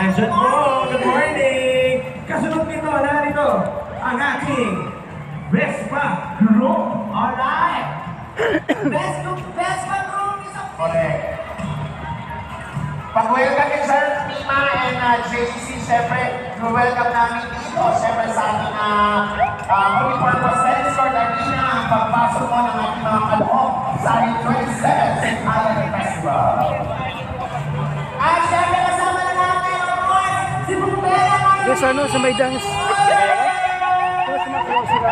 Andyan po, good morning! Kasunod nito, narito, ang ating Vespa Group. Alright! Vespa Group is a Correct. Pag-welcome din Sir Tima and JC, siyempre, welcome namin dito, siyempre sa ating multi-purpose tennis court arena, ang pagpasok mo ng ating mga kaloob sa ating 27th Island Festival. At syempre kasama na natin, of course, si Bumbera ngayon. Yes, ano, sa may dance. Tapos sumasayaw sila.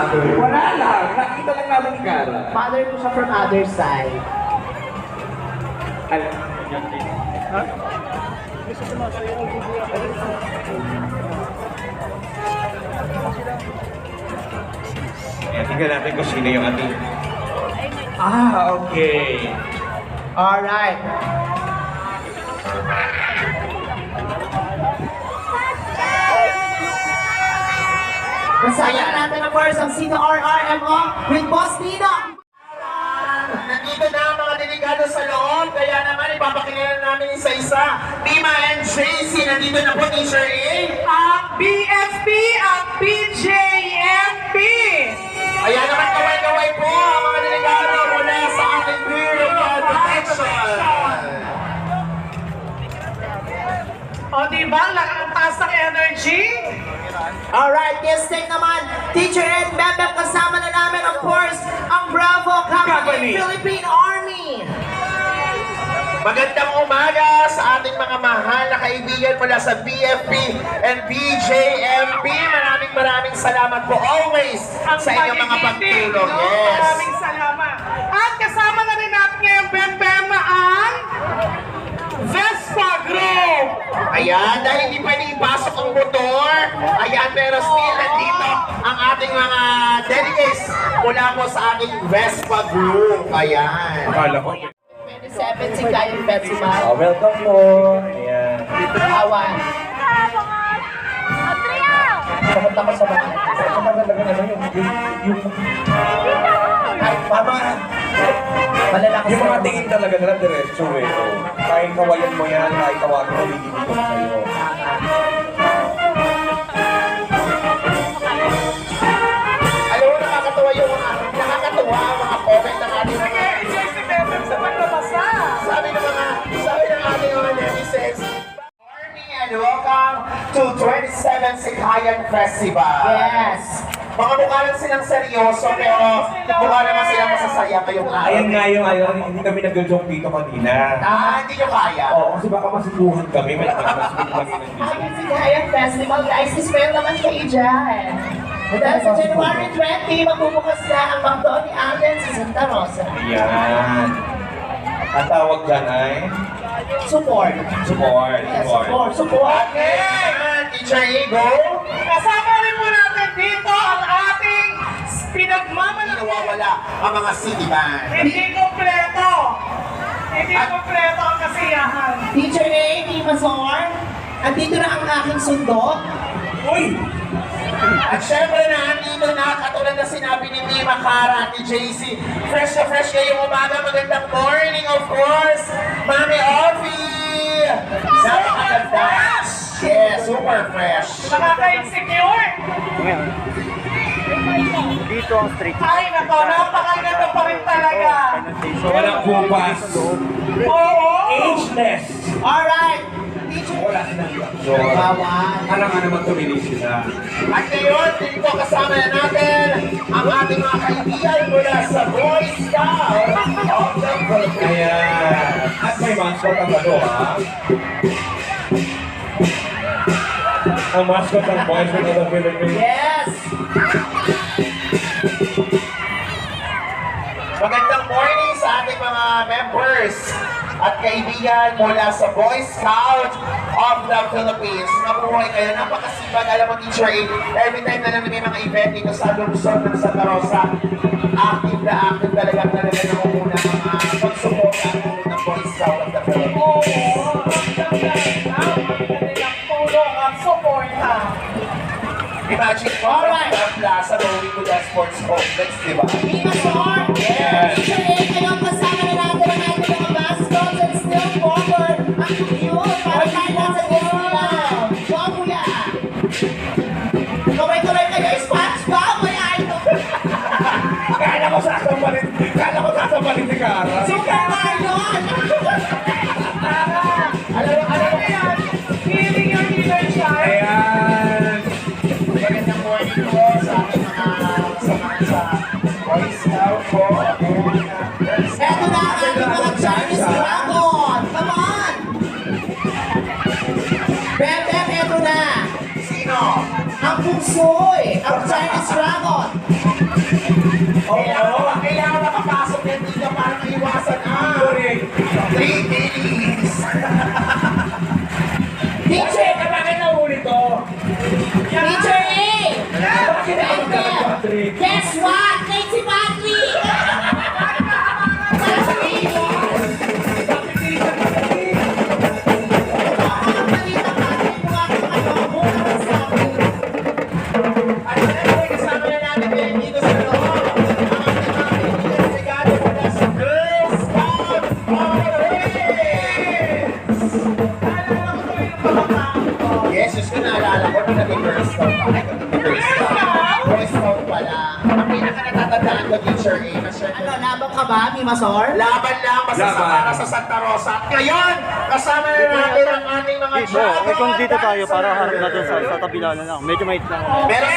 Doon? Wala lang, nakita lang namin ni Cara. Father ko siya from other side. Alam. Tingnan natin kung sino yung ating... okay. Alright. Kasama natin of course ang Sino RRMO with Boss Nino. Nandito na ang mga delegado sa loob, kaya naman ipapakilala namin isa-isa. Tima and JC, nandito na po, Teacher A. Ang BFP, ang PJMP. Ayan naman, kaway-kaway po ang mga delegado mula sa ating Bureau of Protection. O diba, ang taas ng energy? Alright, yes, take naman. Teacher Ed Bebep, kasama na namin of course ang Bravo Company, Philippine Army. Magandang umaga sa ating mga mahal na kaibigan mula sa BFP and BJMP. Maraming salamat po always sa inyong mga pagtulong. Yes. Maraming salamat. At kasama na rin natin ngayong Bembema ang Vespa Group. Ayan, dahil hindi pwede ipasok ang motor. Ayan, pero still nandito ang ating mga delegates mula po sa ating Vespa Group. Ayan. Akala ko. 27 si Kayan Festival. Welcome po. Ayan. Awan. Pumunta ko sa mga. Ito magandang ano yung... Ay, mama. Malalakas Yung mga tingin talaga nila diretso eh. Kahit kawalan mo yan, kahit tawagan mo, hindi dito sa'yo. Alam mo, nakakatuwa yung mga comment ng ating mga... Si Bembem sa pagbabasa. Sabi ng ating mga netizens, Army and welcome to 27th Sikayan Festival. Yes. Mga mukha lang silang seryoso, pero mukha naman silang masasaya ngayong araw. Ayan nga yung ayaw, hindi kami nag-joke dito kanina. Hindi nyo kaya. Oo, kasi baka masubuhan kami, may nakakasubuhan kami ng dito. Happy si Kayan Festival, guys. Ismail naman kayo dyan. Dahil sa January 20, magbubukas na ang McDo ni Alden sa Santa Rosa. Ayan. Ang tawag dyan ay... Support. Support. Yes, support. Okay! Teacher Ego, Kasama rin po natin dito ang ating pinagmamalang. nawawala ang mga city band. Hindi kompleto. Hindi kompleto ang kasiyahan. Teacher A, Team Mazor, andito na ang aking sundo. Uy! At syempre nandito na, katulad na sinabi ni Mima Cara at ni JC, fresh na fresh ngayong umaga, magandang morning of course, Mami Offie! Napakaganda! Yes, super fresh! Nakaka-insecure. Ngayon, dito ang street. Ay, nako, napakaganda pa rin talaga. Walang bukas. Oo. Ageless. Alright! Teacher! Wala silang Bawal. Alam nga naman tumili sila. At ngayon, dito kasama na natin ang ating mga kaibigan mula sa Boy Scout of the Philippines. Ayan. At may mascot ang ano ha? Ang mascot ng Boys of the Philippines. Yes! Magandang morning sa ating mga members at kaibigan mula sa Boy Scout of the Philippines. Mabuhay kayo, napakasipag. Alam mo, Teacher A, every time na lang may mga event dito sa Luzon ng Santa Rosa, active talaga nangunguna mga pagsuporta ng Boy Scout of the Philippines. Oo. Ang kanilang tulong at suporta. Imagine mo, Alright. ang plaza going to the sports complex, di ba? Mima Sor! Yes! Teacher A, ngayon kasama na natin ang ating mga mascots and still forward. Ang cute! Para tayo nasa Disneyland. Wow, kuya! Kaway-kaway kayo, SpongeBob! May idol! Kala ko sasabalin si Cara. Super Mario! Alam mo yan, healing your inner child. Ayan. Magandang morning po sa ating mga kasamahan sa Boy Scout po. Eto na ang ating mga Chinese Dragon! Come on! Bebem, eto na! Sino? Ang Pungsoy! Ang Chinese Dragon! Kailangan makapasok yan dito para maiwasan ang Correct. 3 days. Teacher! Bakit nahuli to? Teacher A! Bakit ako Patrick? Guess what? Kay si Patrick! Patrick! Balita Patrick, mukha kang ano, mukha kang sabi. At syempre, kasama na natin ngayon dito sa loob ang ating mga kaibigan regalo mula sa Girl Scout of the Philippines. Yes, just ko naalala ko nung naging Girl Scout ako. Girl Scout. Boy Scout pala. Ang pinaka natatandaan ko, Teacher A, kasi Ano, labang ka ba, Mima Sor? laban lang basta sa Laban. para sa Santa Rosa. At ngayon, kasama na natin ang ating mga Kung dito tayo para harap dancers. natin sa tabila na lang. Medyo mait lang. Meron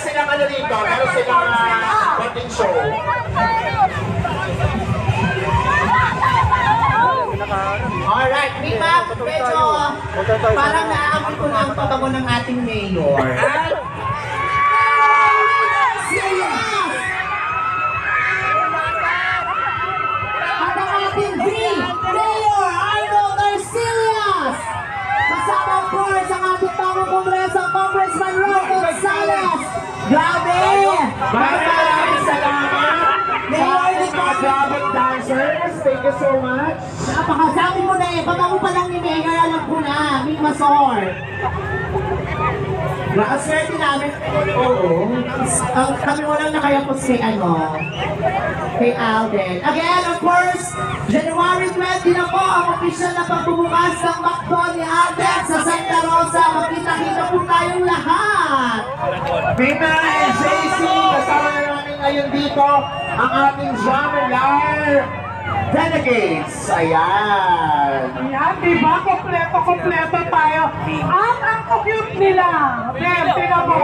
silang ano dito, meron silang konting show. Alright, Mima, medyo parang naaamoy ko na ang pabango ng ating mayor. Serious! At ang ating Mayor Arnold Arcelius! Kasama of course ang ating bagong kongreso, Congressman Ron Gonzales! Grabe! Maraming salamat Mayor sa mga Dragon dancers. Thank you so much. Napakasabi mo na eh, pabango pa lang ni Mayor, alam ko na, Mima Sor. Nakaswerte namin. Oo. Kami walang nakayapos kay kay Alden. Again, of course, January 20 na po ang official na pagbubukas ng McDo ni Alden sa Santa Rosa. Magkita-kita po tayong lahat. Mima and JC, kasama na namin ngayon dito ang ating Jamelar Renegades. Ayan. Ayan, diba? Kompleto tayo. At ang cute nila. Ben, tingnan mo.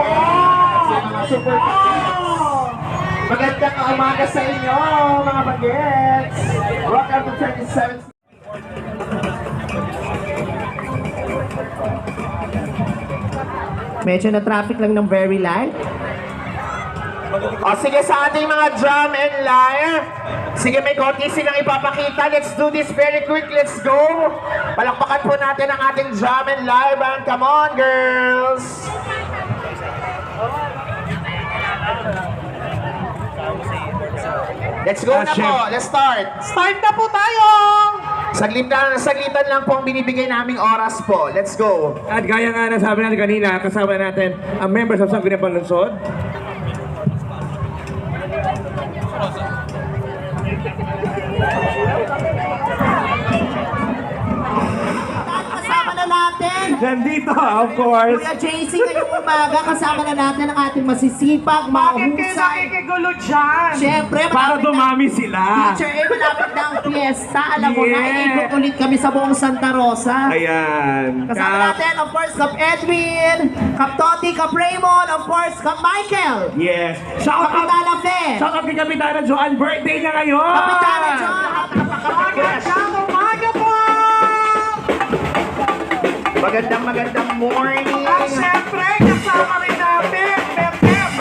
Sa mga super Oh! magandang umaga sa inyo, mga bagets. Welcome to 37th. Medyo na traffic lang ng very light. O sige, sa ating mga drum and lyre. Sige, may konti silang ipapakita. Let's do this very quick. Let's go. Palakpakan po natin ang ating drum and lyre band. Come on, girls. Let's go na po. Let's start. Start na po tayo! Saglitan lang po ang binibigay naming oras po. Let's go. At gaya nga na sabi natin kanina, kasama natin ang members of Sangguniang Panlunsod. Kasama na natin. Nandito, of course. Kuya JC, ngayong umaga, kasama na natin ang ating masisipag, Bakit kayo mahusay. nakikigulo dyan? Siyempre, Para dumami sila. Teacher, malapit na ang fiesta. Alam mo na, Yeah. iikot ulit kami sa buong Santa Rosa. Ayan. Kasama natin, of course, Kap Edwin, Kap Toti, Kap Raymond, of course, Kap Michael, Yes. Shout out. Kapitana Fe, Shout out kay Kapitana Joanne. Birthday niya ngayon. Kapitana John, Magandang umaga po! Magandang morning. At syempre, kasama rin natin, Bem.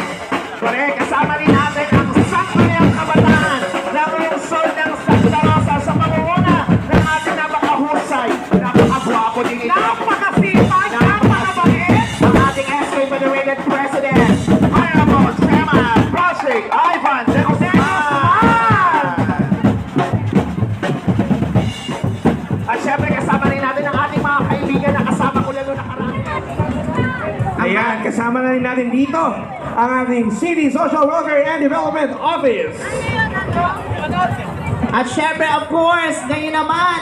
Correct, kasama rin natin ang Sangguniang Kabataan ng lungsod ng Santa Rosa sa pamumuno ng ating napakahusay, napakagwapo din ito. Napakasipag, napakabait. Ang ating SK Federated President, Honorable Chairman Patrick Ivan de Guzman. At syempre kasama rin natin ang ating mga kaibigan na kasama ko lalo nakaraan. Ayan, kasama na rin natin dito ang ating City Social Welfare and Development Office. At syempre, of course, ngayon naman,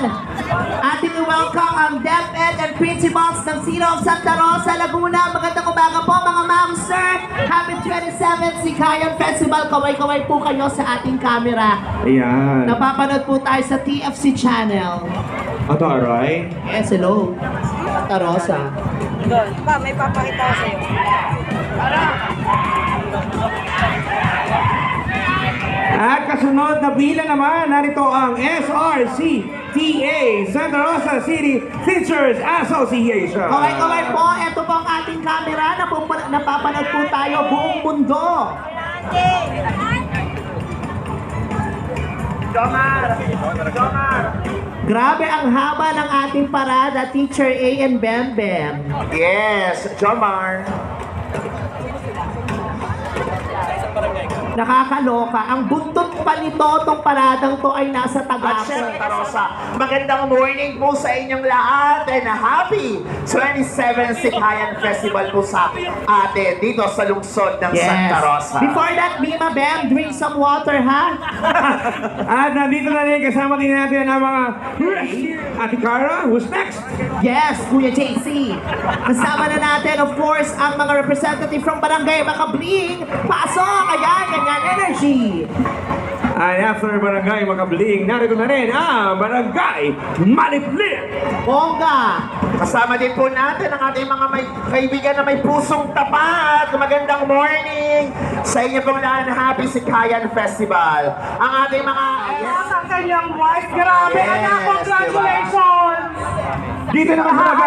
ating welcome ang DepEd and Principals ng City of Santa Rosa, Laguna. Magandang umaga po mga ma'am, sir. Happy 27th Sikayan Festival. Kaway-kaway po kayo sa ating camera. Ayan. Napapanood po tayo sa TFC channel. Ito, Aroy. Yes, hello. Santa Rosa. Pa, may papakita ko sa'yo. At kasunod na pila naman, narito ang SRCTA, Santa Rosa City Teachers Association. Kaway-kaway po, ito po ang ating camera. Napapanood po tayo buong mundo. Jomar! Grabe ang haba ng ating parada, Teacher A and Bem Bem. Yes, Jomar. Nakakaloka. Ang buntot pa nito, itong paradang to ay nasa At Tagaco. syempre, Rosa, magandang morning po sa inyong lahat and happy 27th Sikayan Festival po sa atin dito sa lungsod ng Santa Rosa. Before that, Mima Bem, drink some water, ha? At nandito na rin, kasama din natin ang mga Ate Cara, who's next? Yes, Kuya JC. Kasama na natin, of course, ang mga representative from Barangay Makabling. Pasok! Ayan, ganyan energy. Ay, after Barangay Makabling, narito na rin ang Barangay Maliplit. Bongga. Kasama din po natin ang ating mga kaibigan na may pusong tapat. Magandang morning sa inyo pong lahat na Happy Sikayan Festival. Ang ating mga... At ang kanyang wife, grabe, Yes, anak, congratulations! Dito na kasama,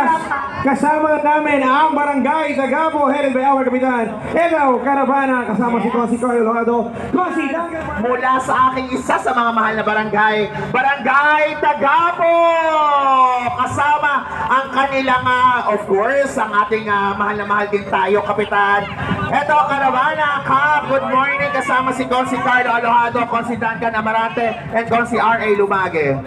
kasama namin ang Barangay Tagapo, headed by our Kapitan Edaw Caravana, kasama si Consi Carlo Lado, Consi Dangan. Mula sa aking isa sa mga mahal na barangay, Barangay Tagapo! Kasama ang kanilang, of course, ang ating mahal na mahal din tayo, Kapitan. Eto, Caravana, Kap, good morning, kasama si Consi Carlo Alojado, Consi Duncan Amarante, and Consi R.A. Lumage.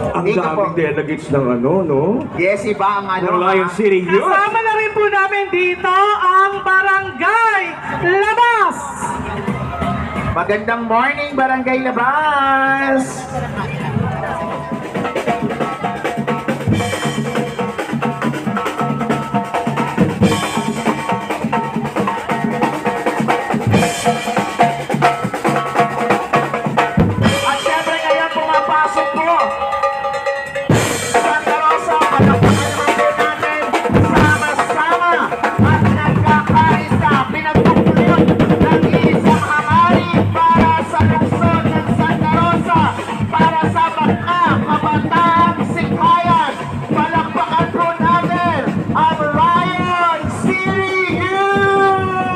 Ang Dito po. daming delegates ng ano, no? Yes, iba ang Ng Lion City Youth. Kasama na rin po namin dito ang Barangay Labas! Magandang morning, Barangay Labas! At syempre ngayon pumapasok po Santa Rosa, palakpakan naman po natin sama-sama at nagkakaisa, pinagtutulot ng isang hangarin para sa lungsod ng Santa Rosa, para sa mga kabataang Sikayan. Palakpakan po natin ang Lion City Youth!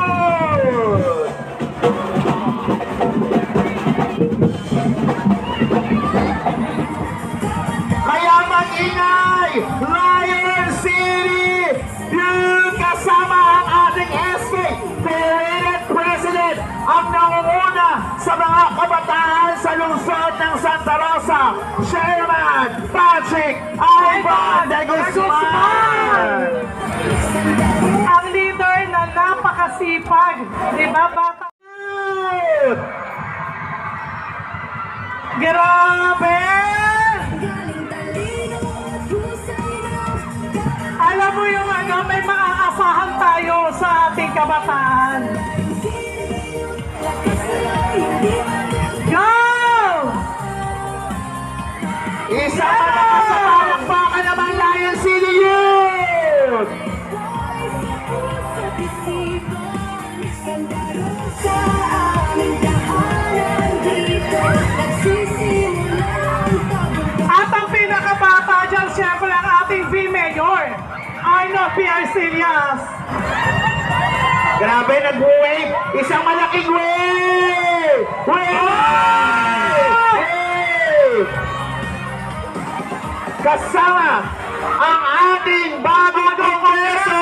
Kaya mag-ingay, Lion City! Yung kasama ang ating SK Federated President ang nangunguna sa sa mga kabataan sa lungsod ng Santa Rosa, Chairman Patrick Ivan de Guzman! Ang leader na napakasipag, di ba bata? Grabe! Alam mo yung ano, may maaasahan tayo sa ating kabataan. Go! Isa pa sa palakpakan naman Lion City Youth! At ang pinakabata dyan, siyempre ang ating V-Mayor, Arnold P. Arcillas. Grabe, nag-wave! Isang malaking wave! Wave! Kasama ang ating bagong kongreso,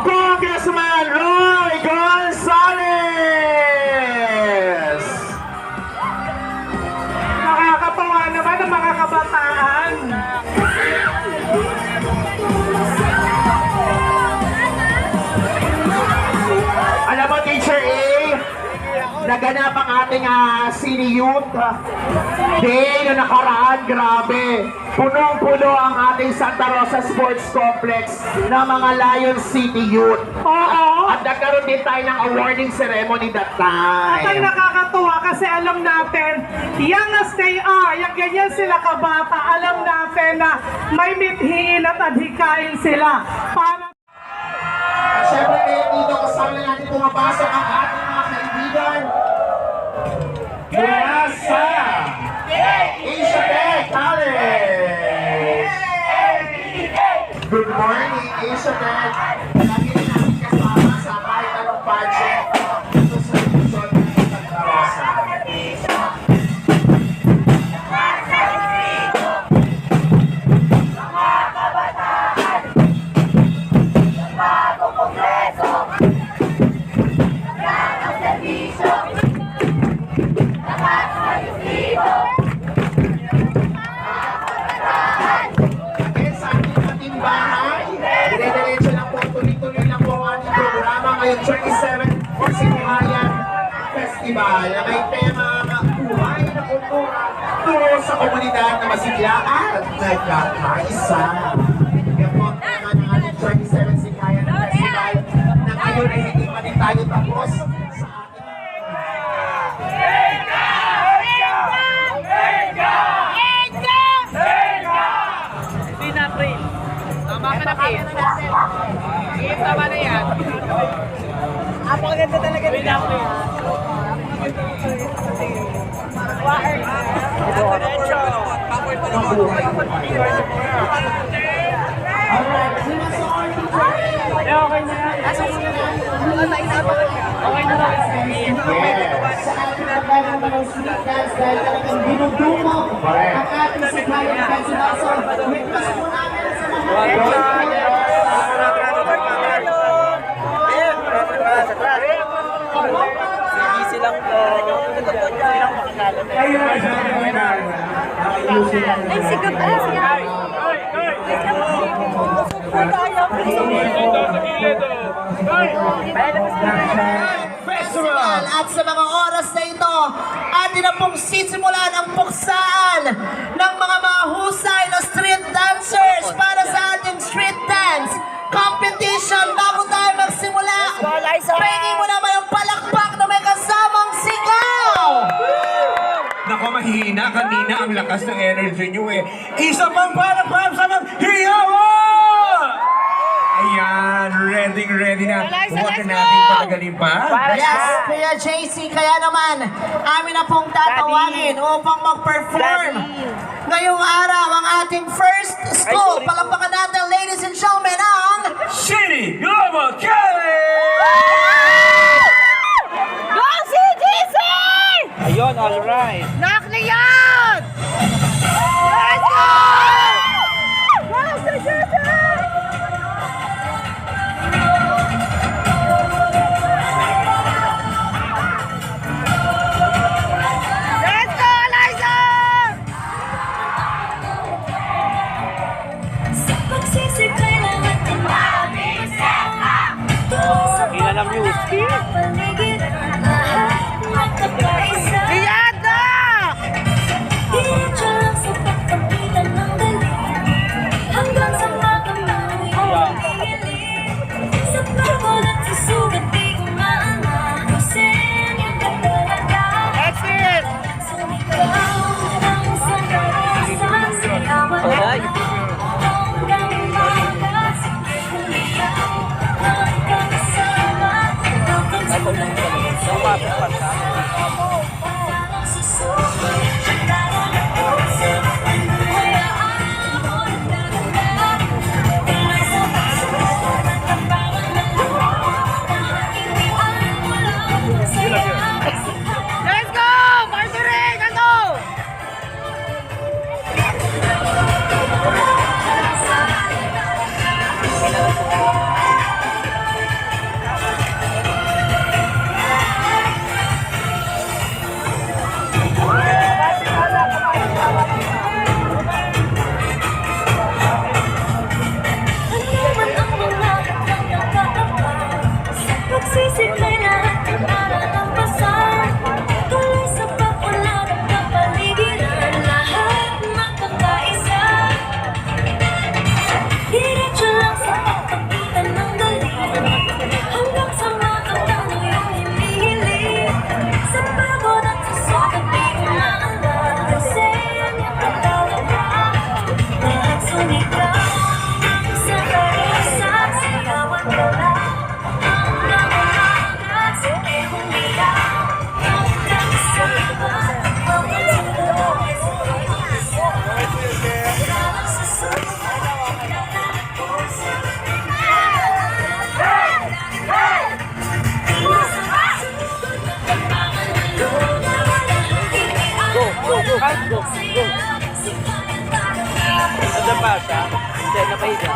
Congressman Roy Gonzales! Nakakatawa naman ang mga kabataan. Alam mo, Teacher A, naganap ang ating City Youth Day na nakaraan, grabe. Punong-puno ang ating Santa Rosa Sports Complex ng mga Lion City Youth. Oo. At nagkaroon din tayo ng awarding ceremony that At ang time. nakakatuwa kasi alam natin, young as they are, yung ganyan sila kabata, alam natin na may mithiin at adhikain sila. Para Siyempre, dito kasama na natin pumapasok ang ating mga kaibigan. Mula sa Asia Tech College. Good morning, Asia Tech. Lagi rin natin kasama sa kahit anong project dito sa Luzon ng Santa Rosa. Again, sa ating bahay, dire-diretso lang po, tuloy-tuloy lang po ang ating programa ngayong 27 Sinuhayan Festival na may tema na buhay na kultura tungo sa komunidad na masigla at nagkakaisa. Yan po ang tema ng ating 27 Sinuhayan Festival na ngayon ay hindi pa din tayo tapos sa ating Tama ka na, Kim. Kim, tama na yan. Napakaganda talaga ni April. Alright, sino sa our teacher? okay na yan. Okay na lang. Sa ating pagkakaroon ng street dance dahil talagang dinudumog ang ating Sinuhayan Festival. So, witness po namin sa mga Easy lang to. Kayo na sa akin na ayusin lang. Ay, sigat na. Festival at sa mga oras na ito, atin na pong sisimulan ang puksaan ng mga mahusay na street dancers para sa ating street dance competition. Bago tayo magsimula, pwede mo naman ang palakpak na may kasamang sigaw! Nako, mahina kanina ang lakas ng energy nyo eh. Isa pang palakpak sa mga hiyawa! Ayan, ready na. Huwag na natin patagalin pa. Yes, Kuya JC, kaya naman, amin na pong tatawagin upang mag-perform ngayong araw ang ating first school. Palakpakan natin, ladies and gentlemen, ang City Global Kelly! Go, CGC! Ayun, alright. Knock na yan! Let's go! Go, CGC! ng music. Iyada! Diretso lang sa pagpagitan ng galing hanggang sa makamang iyong hiling. Sa pagod at sa sugat di ko maanasin yung katalaga. Exit! Sumigaw ang isang karasang sigawan na hanggang umaga. Sige kumigaw hanggang kasama hanggang sa ulan. Parang susuko Let's go! Marjorie! Ano? Naman ang mga nakakapa sa pagsisikay lahat ng nalalampasan. Tuloy sa pag-ulan ng kapaligiran, lahat magkakaisa. Diretso lang sa pagpagitan ng galing hanggang sa makatang ng iyong hinihiling. Sa pagod at sa sugat di umaandar kasi ang iyong katalaga. Lahat sumigaw sa karasa, sigawan ka lang hanggang umaga. Sige humigaw hanggang sa iba, hanggang sa lunes. Parang susuko, puso. Sa basa? Hindi, napahiga.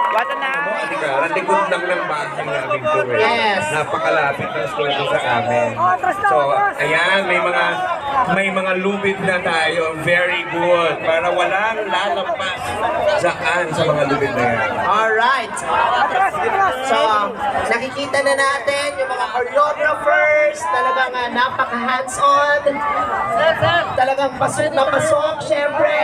Bata na! Ang likod lang ng bahay namin po eh. Yes. Napakalapit ng school ko sa amin. So, ayan, may mga lubid na tayo. Very good. Para walang lalampas saan sa mga lubid na yan. Alright. So, nakikita na natin yung mga choreographers, talagang napaka-hands-on. Talagang pasok na pasok, syempre.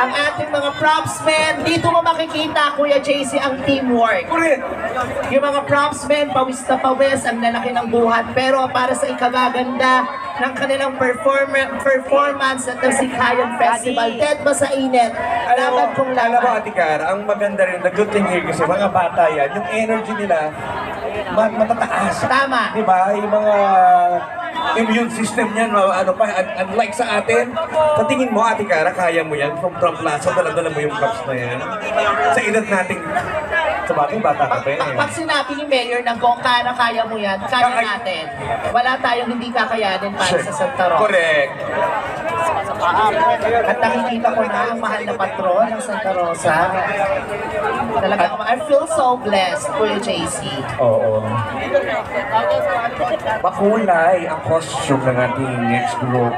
Ang ating mga propsmen, dito mo makikita, Kuya JC, ang teamwork. Correct. Yung mga propsmen, pawis na pawis, ang lalaki ng buhat. Pero para sa ikagaganda ng kanilang performance at ng Sikayan Festival, dead ba sa init? Laban kong Alam mo, laban. Ate Cara, ang maganda rin, the good thing here kasi mga bata yan, yung energy nila, matataas. Tama. Di ba? Yung mga immune system niyan, ano pa, unlike sa atin, sa tingin mo, Ate Cara, kaya mo yan, from Plaza, dala-dala mo yung cups na yan. Sa edad nating, sa bagay, bata ka pa yan. Pag sinabi ni Mayor na kung kaya mo yan, kaya natin. Wala tayong hindi kakayanin para sa Santa Rosa. Correct. At nakikita ko na ang mahal na patron ng Santa Rosa. Talagang, I feel so blessed, Kuya JC. Oo. Makulay ang costume ng ating next group.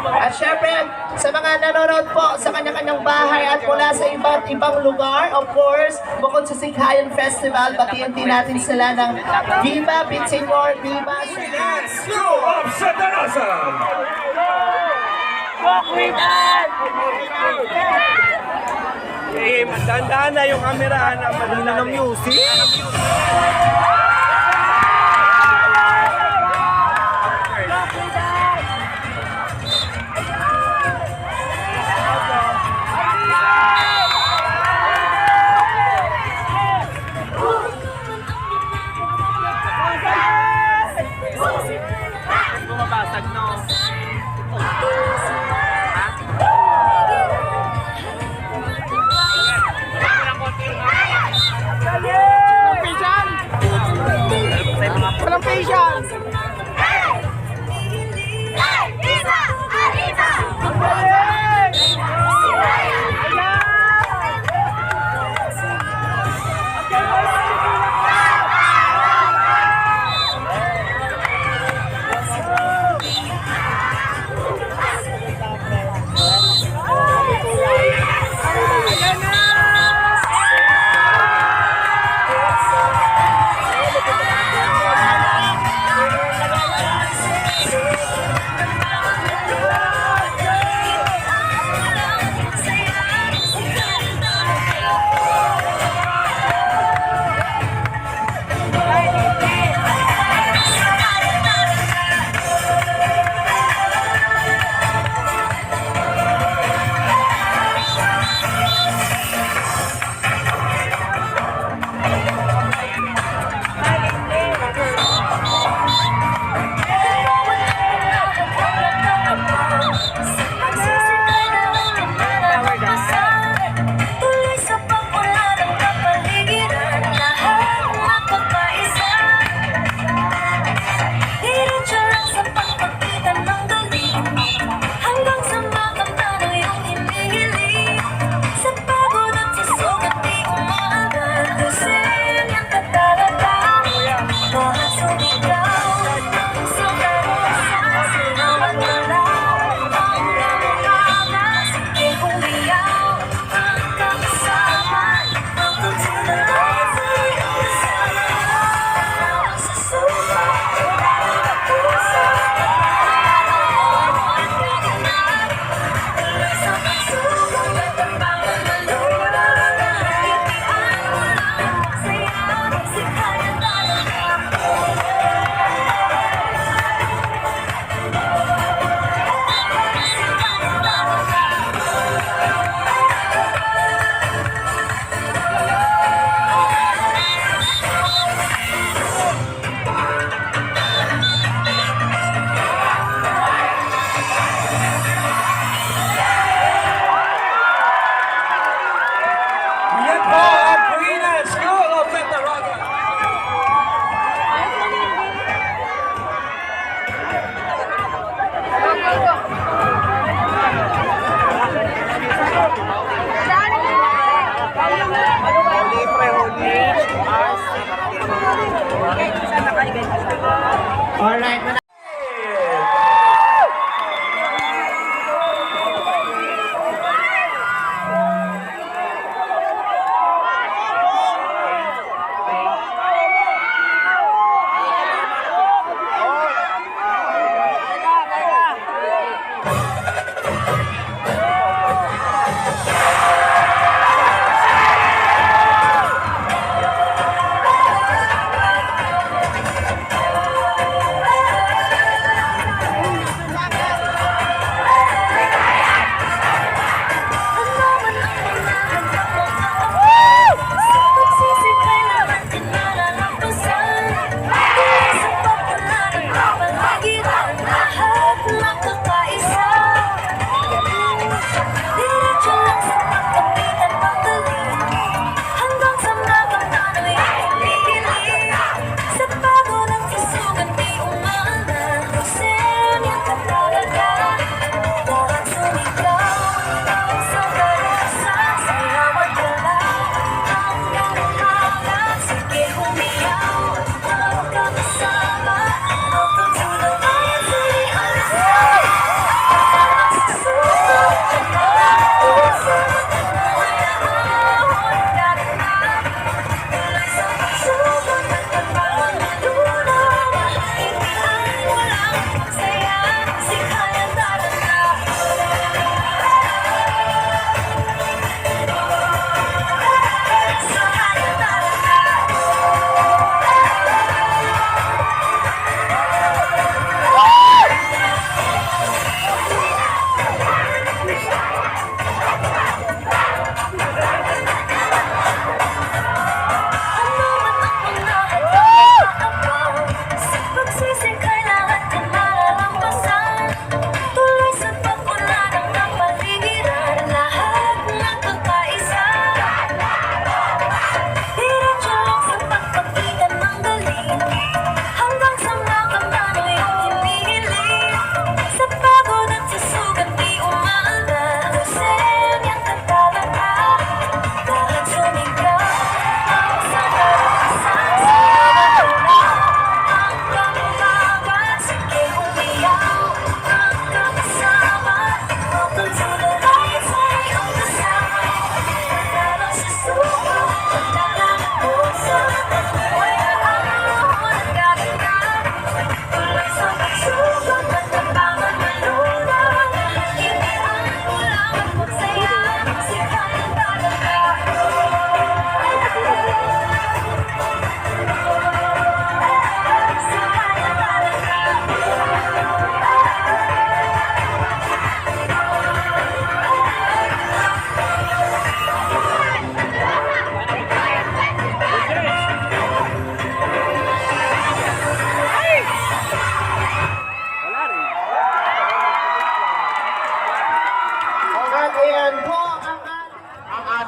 At syempre, sa mga nanonood po sa kanya-kanyang bahay at mula sa iba't ibang lugar, of course, bukod sa Sikayan Festival, batiin din natin sila ng Viva Bitsinor, Viva School of Santa Rosa! Eh, tandaan na yung kamera na madala ng music. Bumabasag, no? Pisan! Alright,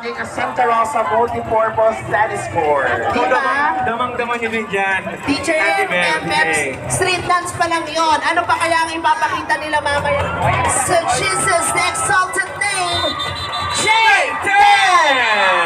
ating Santa Rosa Multipurpose Tennis Court. Diba? Damang-daman nyo din dyan. Teacher, Ate Mel, MMX, street dance pa lang yon. Ano pa kaya ang ipapakita nila mamaya? So, Jesus' exalted name, J-10!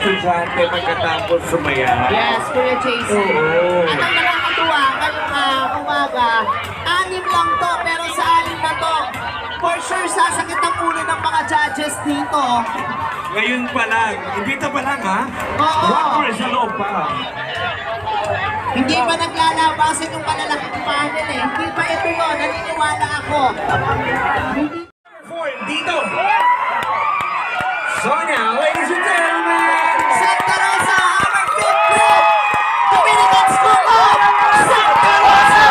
estudyante pagkatapos sumaya. Yes, Kuya JC. Oo. At ang nakakatuwa, ngayong umaga, 6 lang to, pero sa 6 na to, for sure sasakit ang ulo ng mga judges dito. Ngayon pa lang, dito pa lang ha? Oo. Wapper sa loob pa. Hindi pa naglalabasan yung malalaking panel eh. Hindi pa ito yun, naniniwala ako. Hindi Dito! So now, ladies and gentlemen, Santa Rosa, our fifth group, Dominican School of Santa Rosa!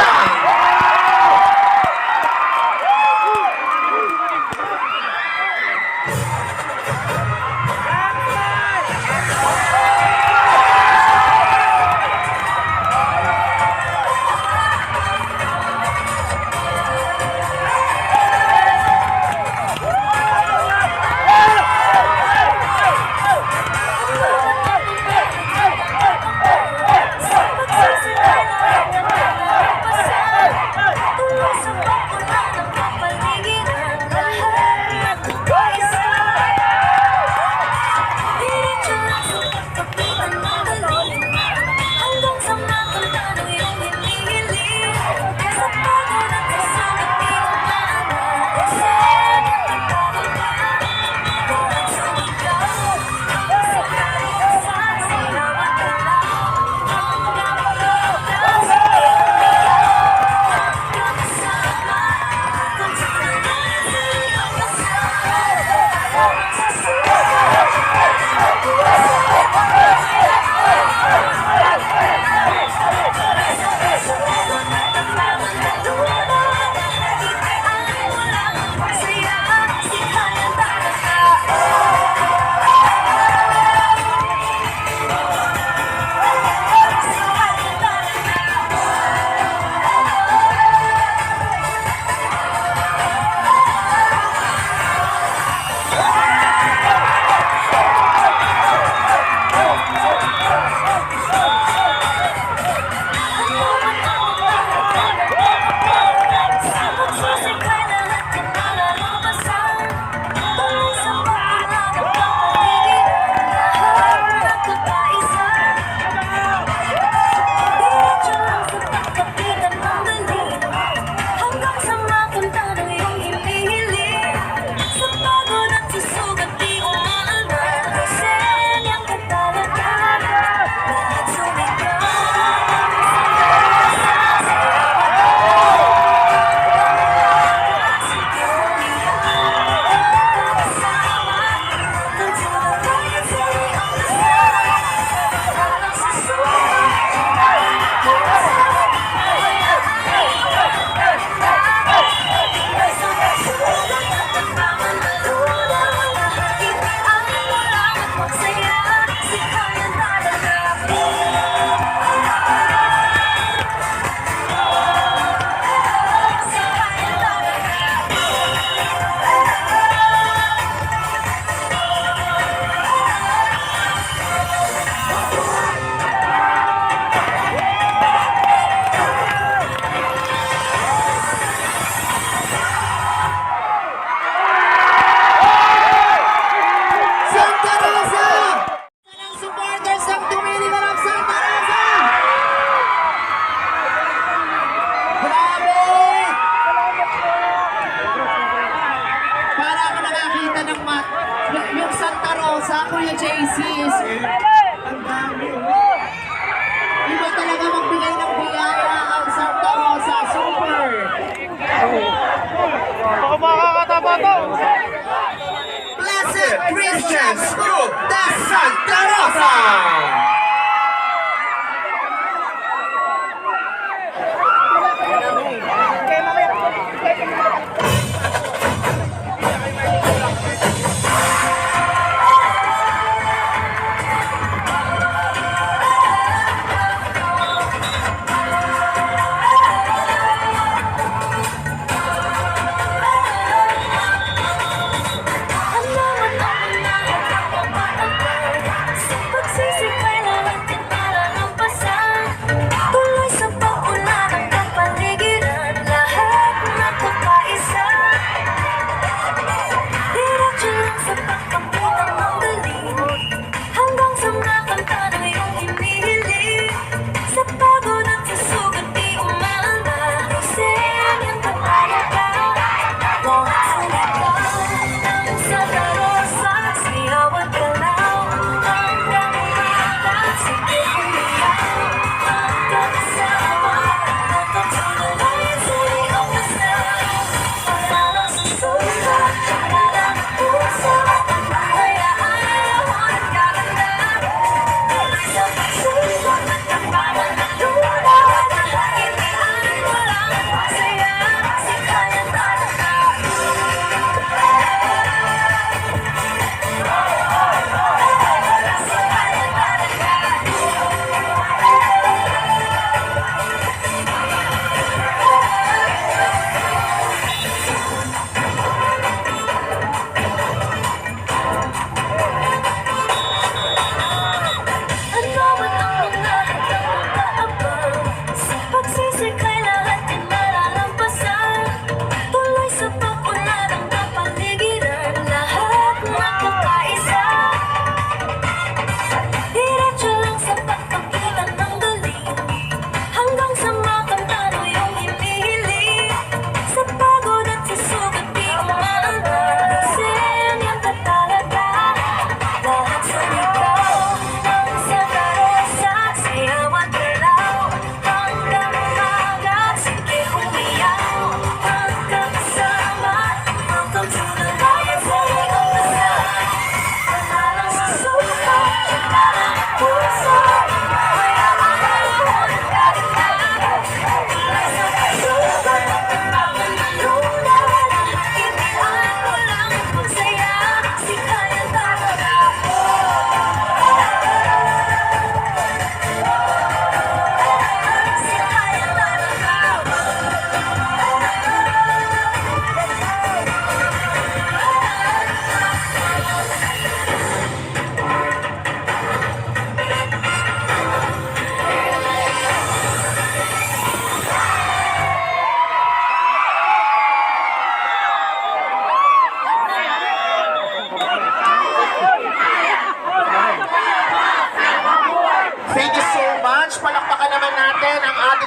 Kuya JC is ang dami. Iba talaga magbigay ng biyaya ang Santa Rosa Super. Baka makakatama to. Blessed Christian School de Santa Rosa. Sa pagsisipay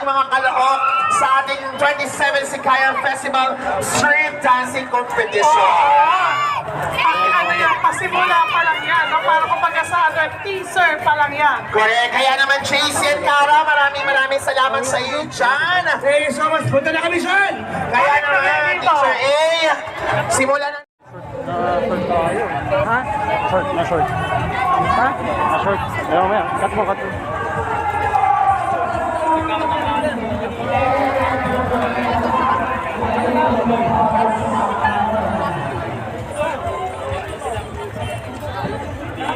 mga kalahok sa ating 27 Sikayan Festival Street Dancing Competition. Ano yan, pasimula pa lang yan, no? Para kumbaga sa teaser pa lang yan. Correct. Kaya naman, JC and Cara, maraming salamat sa iyo dyan. Thank you so much. Punta na kami dyan. Kaya naman, Teacher A, simulan na. Short tayo. Ha? Short, na short. Ha? Na short. Ayaw mo yan. Cut mo, cut mo.